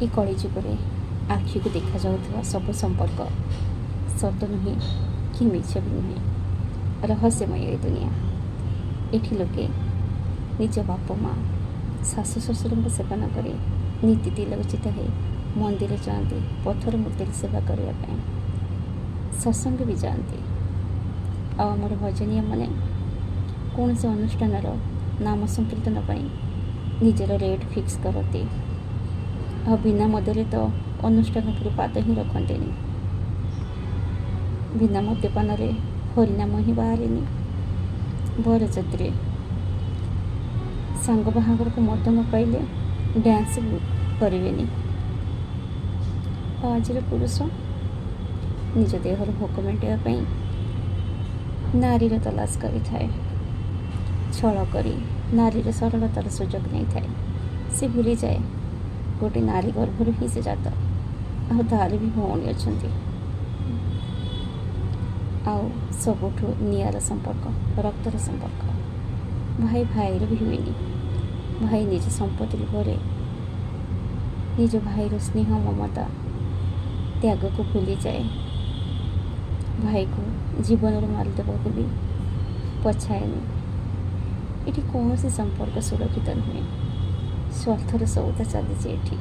ଏ କଳି ଯୁଗରେ ଆଖିକୁ ଦେଖାଯାଉଥିବା ସବୁ ସମ୍ପର୍କ ସତ ନୁହେଁ କି ମିଛ ବି ନୁହେଁ, ରହସ୍ୟମୟ ଏ ଦୁନିଆ। ଏଠି ଲୋକେ ନିଜ ବାପ ମା ଶାଶୁ ଶ୍ୱଶୁରଙ୍କ ସେବା ନ କରି ନୀତି ତିଲକ ଚିତା ହେଇ ମନ୍ଦିର ଯାଆନ୍ତି ପଥର ମୂର୍ତ୍ତିର ସେବା କରିବା ପାଇଁ, ସତ୍ସଙ୍ଗ ବି ଯାଆନ୍ତି। ଆଉ ଆମର ଭଜନୀୟମାନେ କୌଣସି ଅନୁଷ୍ଠାନର ନାମ ସଂକୀର୍ତ୍ତନ ପାଇଁ ନିଜର ରେଟ୍ ଫିକ୍ସ କରନ୍ତି। ଆଉ ବିନା ମଦରେ ତ ଅନୁଷ୍ଠାନ ଉପରୁ ପାଦ ହିଁ ରଖନ୍ତିନି। ବିନା ମଦ୍ୟପାନରେ ହରିନାମ ହିଁ ବାହାରେନି। ବରଯାତ୍ରୀ ସାଙ୍ଗ ବାହାଘରକୁ ମଦ ନ ପାଇଲେ ଡ୍ୟାନ୍ସ କରିବେନି। ଆଉ ଆଜିର ପୁରୁଷ ନିଜ ଦେହର ଭୋକ ମେଣ୍ଟାଇବା ପାଇଁ ନାରୀର ତଲାସ କରିଥାଏ। ଛଳ କରି ନାରୀର ସରଳତାର ସୁଯୋଗ ନେଇଥାଏ। ସେ ଭୁଲିଯାଏ ଗୋଟେ ନାରୀ ଗର୍ଭରୁ ହିଁ ସେ ଜାତ, ଆଉ ତାର ବି ଭଉଣୀ ଅଛନ୍ତି। ଆଉ ସବୁଠୁ ନିଆରା ସମ୍ପର୍କ ରକ୍ତର ସମ୍ପର୍କ। ଭାଇ ଭାଇର ବି ହୁଏନି। ଭାଇ ନିଜ ସମ୍ପତ୍ତି ଲୋଭରେ ନିଜ ଭାଇର ସ୍ନେହ ମମତା ତ୍ୟାଗକୁ ଭୁଲିଯାଏ। ଭାଇକୁ ଜୀବନରୁ ମାରିଦେବାକୁ ବି ପଛାଏନି। ଏଠି କୌଣସି ସମ୍ପର୍କ ସୁରକ୍ଷିତ ନୁହେଁ। ସ୍ୱାର୍ଥର ସଉଦା ଚାଲିଛି ଏଠି।